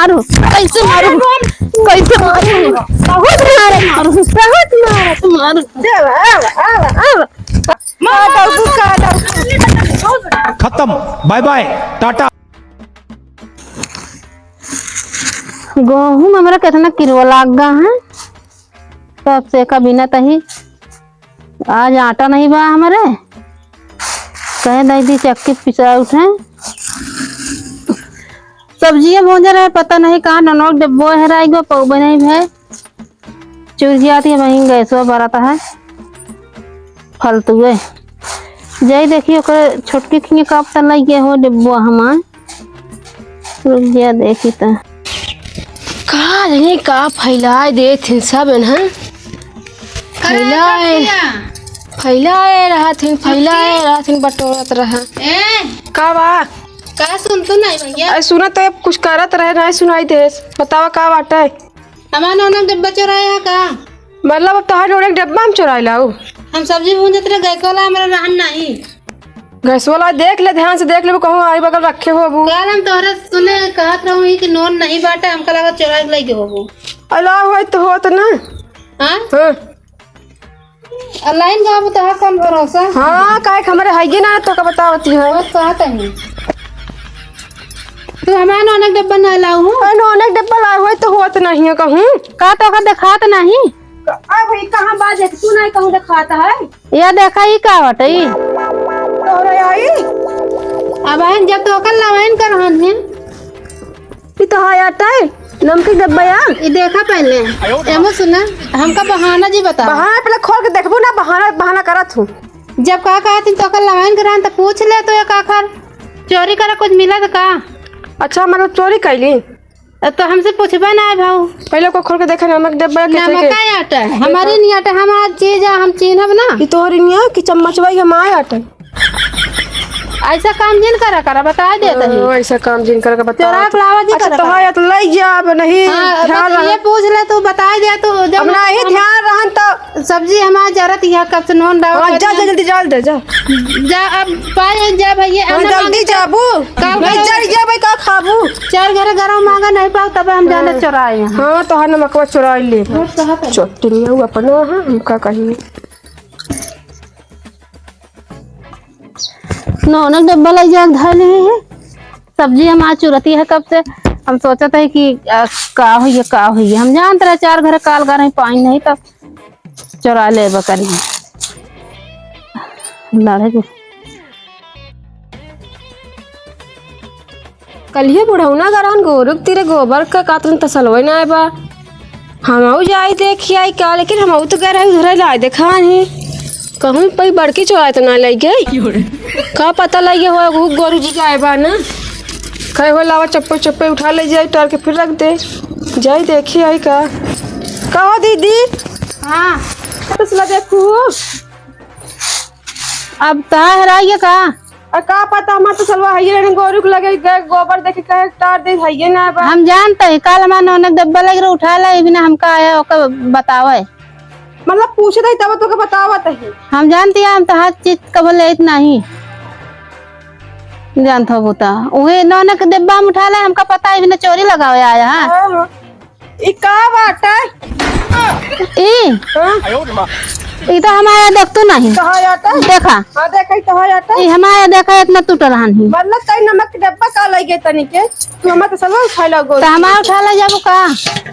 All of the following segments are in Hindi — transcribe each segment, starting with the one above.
मारू कैसे मारू बहुत मारू खत्म। Bye bye tata. गेहूं में हमारा कितना किलो लाग गया है तब से कभी न तही आज आटा नहीं बा हमारे कहे दादी चक्की पिसा उठे सब्जियां भूंजा रहे पता नहीं कहाँ ननोक डब्बो है गो पौबे नहीं है चूरगी आती है वहीं गैस बराता है फालतू है जय देखिए छोटकी खिंगे कब तक लग गया हो डिब्बो हमार रुक गया देखी तो का नहीं का फैलाए दे थे सब है फैलाए रहा थे बटोरत रहा का बा का सुन तो नहीं भैया सुना तो कुछ करत रहे नहीं सुनाई दे बतावा का बाटे हमारा नौनक डब्बा चुराया का मतलब अब तोहर एक डब्बा हम चुराई लाऊ हम सब्जी भूंजत रहे गए कोला हमारा रहन नहीं गैस वाला देख ले ध्यान से देख ले कहूँ आई बगल रखे हो बू यार हम तोहरा सुने कहत रहूं कि नोन नहीं बाटे हमका लगा चुरा के लेके होबो अल्लाह हो तो होत ना हां हां ऑनलाइन का बता कौन भरोसा हां काहे हमारे हइगे ना तो का बतावती है बहुत कहत है तू हमारा नौनक डब्बा ना लाऊ हो नौनक डब्बा लाए हो तो होत नहीं है कहूँ का तो का दिखात नहीं आ भाई कहां बात है तू नहीं कहूँ दिखाता है या देखा ही का बटे तोरे आई अब आइन जब तो कल लाइन कर रहन है ई तो हाय आटा है नमकीन डब्बा यार ये देखा पहले एमो सुना हमका बहाना जी बता बहाना पहले खोल के देखबो ना बहाना बहाना करत हूं जब का कहती तो कल लाइन करान तो पूछ ले तो ये काखर चोरी करा कुछ मिला तो का अच्छा मतलब चोरी कैली तो हमसे पूछबा ना भाऊ पहले को खोल के देखा नमक डब्बा कैसे नमक का आटा है हमारी नहीं आटा हमारा चीज है हम चिन्हब ना ई तोहरी नहीं है कि चम्मचवा ही हमारे आटा ऐसा काम जिन करा बता देता है ऐसा काम जिन करके बता चोरा के लावा जी अच्छा करा तो हाय तो ले जा अब नहीं ध्यान ये रह पूछ ले तू बता दे तो जब अब नहीं ध्यान रहन तो सब्जी हमारा जरूरत है कब से नॉन डाल जा जा जल्दी जल्दी दे जा जा अब पाए जा भैया हम जल्दी जाबू मैं चल जा भाई का खाबू चार घर गरम मांगा नहीं पाओ तब हम जाने चुराए हैं हां तो हन नमकवा चुरा ले चोटनी है अपना हम का कही नौनक डब्बा लग जा धर ले है सब्जी हमारी चुरती है कब से हम सोचते है कि का हुई हम जानते रहे चार घर काल घर पानी नहीं तो चुरा ले बकरी लड़े को कलिए बुढ़ौना गरान गोरुक तेरे गोबर का कातन तसलवे ना है बा हम जाई देखी आई का लेकिन हम तो गए उधर लाए देखा नहीं कहूँ पई बड़की चोराए तो ना लग गई का पता लगे हो गोरू जी जाए बा ना कहे हो लावा चप्पे चप्पे उठा ले जाए टार के फिर रख दे जाई देखी आई का हो दीदी हाँ तसला देखू अब कहाँ हराइए का और का पता हमार तो सलवा है गोरू के लगे गए गोबर देखे कहे टार दे है ना बा हम जानते है कल हमारा नौनक डब्बा लग रहा उठा ला बिना हमका आया ओकर बतावे मतलब पूछे थे तब तो बतावत है हम जानते हैं हम तो हर चीज कब ले इतना ही जानता बता वही नौनक डिब्बा में उठा ला हमका पता है बिना चोरी लगावे आया है ई का बात है ई तो हमारा देख तो नहीं तो है आटा देखा हां देखै तो है आटा ई हमारा देखा इतना टूट रहा नहीं मतलब कई नमक के डब्बा का लगे तनी के तू हम तो सलवा उठा लगो तो हमारा उठा ला जाबो का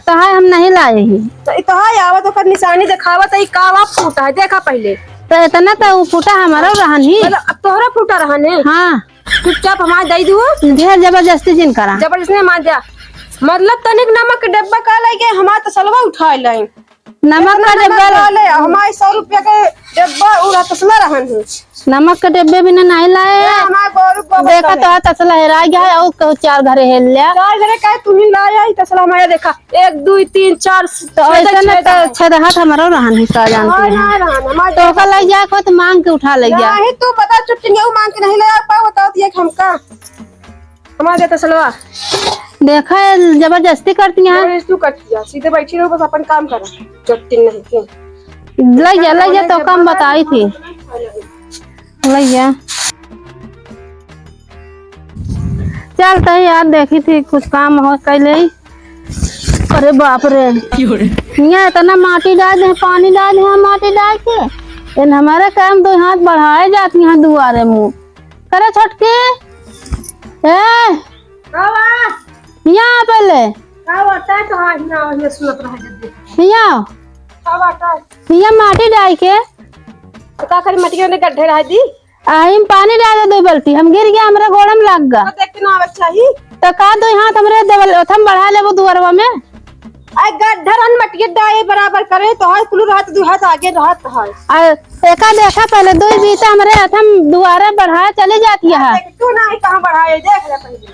तो है हम नहीं लाए ही तो ई तो है आवत ओकर निशानी दिखावत है कावा फूटा है देखा पहले तो इतना तो वो फूटा हमारा रहा नहीं मतलब अब तोहरा फूटा रहने हाँ चुपचाप हमार दे दू ढेर जबरदस्ती जिन करा जबरदस्ती मार जा मतलब तनिक नमक के डब्बा का लगे हमार तो सलवा उठा लाई नमक का डिब्बा ले हमारे 100 रुपया के डब्बा उड़ा तसला रहन है नमक के डिब्बे भी नहीं लाए हमार गोरू को देखा तो तसला हेरा गया है और चार घरे हेल लिया चार घरे का तू ही लाया ही तसला हमारे देखा 1 2 3 4 तो ऐसा न तो छह हाथ हमारा रहन ही का जानती है तो का लग जा को तो मांग के उठा ले गया नहीं तू बता चुटकियां मांग के नहीं ले आ पाओ बता दिया कि हमका हमारे तसलवा देखा जबरदस्ती करती हैं तू कटिया सीधे बैठी रहो बस अपन काम कर चुटकी नहीं के लग जा तो कम बताई थी लग जा चल तो यार देखी थी कुछ काम हो कैले अरे बाप रे, यहाँ इतना माटी डाल दे, पानी डाल दे, माटी डाल के इन हमारे काम दो हाथ बढ़ाए जाती हैं दुआरे मुँह करे छोटके। यहाँ पहले यहाँ माटी डाल के का करी मटिया ने गड्ढे रह दी हम पानी डाल दे 2 बाल्टी, हम गिर गया, हमारा गोड़म लग गया। देख के ना आवे चाहिए तो का दो हाथ हमरे देवल हम बढ़ा लेबो दुआरवा में। आई गड्ढा रन मटिया डाए बराबर करे तो है कुल रात 2 हाथ आगे रहत है। एका देखा पहले 2 बीता हमरे हम दुआरे बढ़ा चली जाती है। क्यों ना कहां बढ़ाए देख ले पहले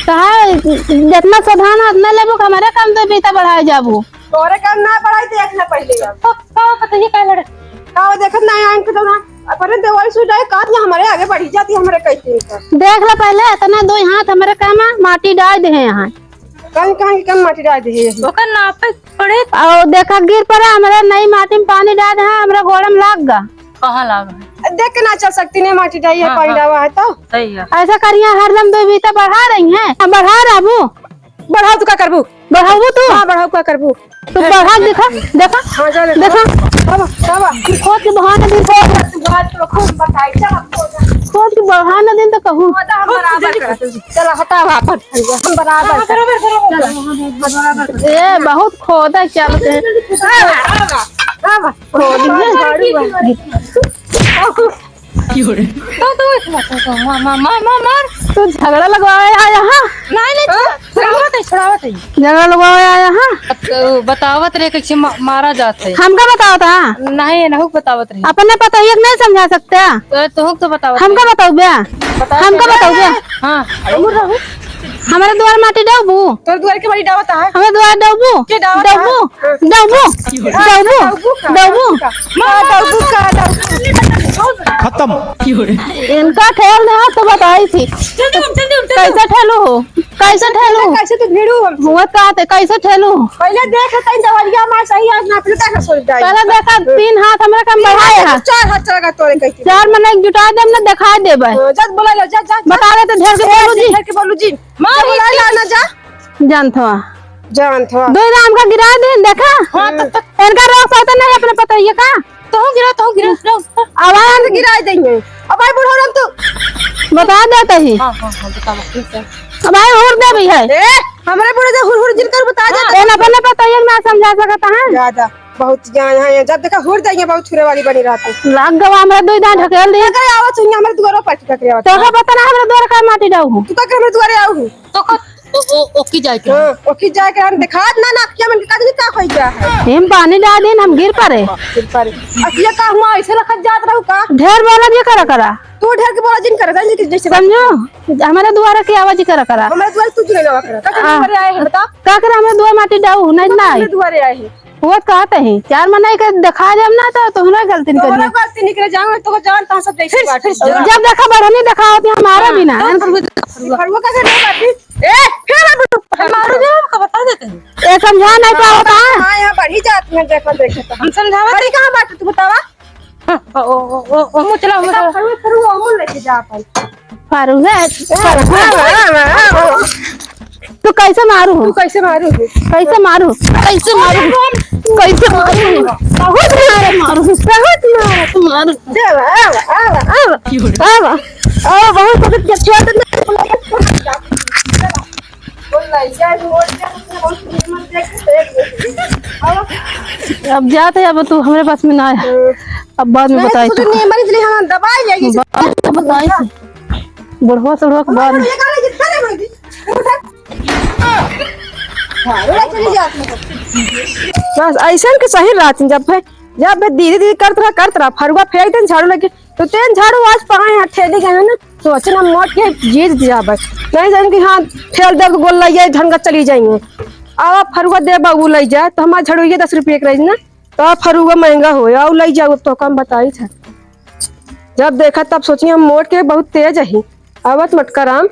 कहा जितना सावधान उतना लेबो हमारे काम 2 बीता बढ़ाए जाबो। तोरे काम ना बढ़ाई देख ले पहले का पता ही का लड़े का देखत ना आंख तो ना अपने देवाल सुजाए काट ना हमारे आगे बढ़ी जाती हमारे कैसे देख ले पहले इतना 2 हाथ हमारे काम माटी डाल दे यहाँ कहां कहां की कम माटी डाल दी है ओकर नापे पड़े और देखा गिर पड़ा हमारे नई माटी में पानी डाल दे, हमरा गोड़म लग गया। कहां लगा देख के ना चल सकती नहीं माटी डाई है पानी डावा है तो सही है। ऐसा करिए हरदम 2 बीता बढ़ा रही हैं, हम बढ़ा रहबू। बढ़ाओ तो का करबू बढ़ाबू तू? हां बढ़ाओ का करबू तू बढ़ा देखा देखा हां जा ले देखा बाबा बाबा खोद के बहाने दिन बात तो खूब बताई चल खोद के बहाने दिन तो कहूँ हम बराबर कर चल हटा वापस हम बराबर ए बहुत खोदा चलते तू झगड़ा लगवाया यहाँ झगड़ा लगवाया यहाँ बतावत रहे कैसे मारा जाता है। हमका बताओ था नहीं नहीं बतावत रहे अपने पता ही नहीं समझा सकते तो बतावत हमका बताओ बया हमका बताओ बया हाँ हमारे द्वार माटी डाबू तोर द्वार के बड़ी दावत है हमें द्वार डाबू के दावत डाबू डाबू डाबू डाबू डाबू का खत्म। इनका ठेल नहीं तो बताई थी कैसे ठेलू हो कैसे ठेलू कैसे तो भिड़ू हम हुआ कहते कैसे ठेलू पहले देख तई दवारिया मार सही आज ना फिर का सोच जाए पहले देखा 3 हाथ हमरा कम बढ़ाए है 4 हाथ चला तोरे कैसे 4 में नहीं जुटा दे ना दिखा देबे जज बोला लो जा बता रहे थे ढेर के बोलू जी ढेर के बोलू जी मां बोला ला ना जा जानथवा जान थवा 2 राम का गिरा दे देखा इनका रोक पाता नहीं अपने पता ये का तो गिरा आवाज गिरा देंगे अब भाई बुढ़ो रम तू बता देते ही हाँ बतावा अब भाई और दे भी है ए हमरे बुढ़े से हुर हुर जिनकर बता दे एना पहले पता ये ना समझा सकता है ज्यादा बहुत ज्ञान है जब देखा हुर देंगे बहुत छुरे वाली बनी रहती लाग गवा हमरा 2 दांत ढकेल दे अगर आवत हुई हमरे दुआरो पर टकरे आवत तो का पता ना हमरा द्वार का माटी डाऊ तू का हमरे दुआरे आऊ तो ओकी जाए के हां ओकी जाए के हम दिखा ना ना क्या मन का का खोई गया है हम पानी डाल देन हम गिर पड़े फिर पर अकिया का हुआ ऐसे लखत जात रहू का ढेर बोला भी करा तू ढेर के बोला जिन कर जैसे समझो हमारे द्वार की आवाज करा हमरे दुआरे तू जुड़े ना कर का दुआरे आए हैं बता का करे हमें द्वार माटी डाऊ नहीं ना हमरे दुआरे आए हैं वो कहते हैं 4 महीने के दिखा जब ना तो तुम्हारा गलती नहीं तोरा करनी गलती निकले जाऊंगा तो जान ता सब जैसे बात जब देखा बढ़नी दिखा होती हमारा बिना फरवा का नहीं बात ए फिर मारो जो हमको बता देते हैं ये समझा नहीं पाता हां यहां बढ़ी जाती है देखो देखो हम समझावा अरे कहां बात तू बतावा ओ मुचला फरवा अमूल लेके जा पाई फारूक तू कैसे मारू तू कैसे मारू कैसे मारू कैसे मारू कैसे मारू बहुत मारू बहुत मारू दे आ बहुत जब छोड़ बोल लाई जा बोल अब जाते अब तू हमारे पास में ना आया अब बाद में बताई तू नहीं मरी दिली हम दवाई लेगी बताई बुढ़वा से बुढ़वा के बाद में ये काले जितना ले मरी बस ऐसा के सही रात जब धीरे धीरे करत रहा फरुआ फेंक देन झाड़ू लगे तो तेन झाड़ू आज पाए हाथ ठेली गए ना सोचना मोट के जीत दिया बस नहीं जान कि हाँ ठेल दे गोल लग जाए ढंगा चली जाएंगे अब फरुआ दे बाबू लग जाए तो हमारे झाड़ू ये 10 रुपये रही ना तो फरुआ महंगा हो और लग जाओ तो कम बताई था जब देखा तब सोचिए हम मोट के बहुत तेज है आवत मटका राम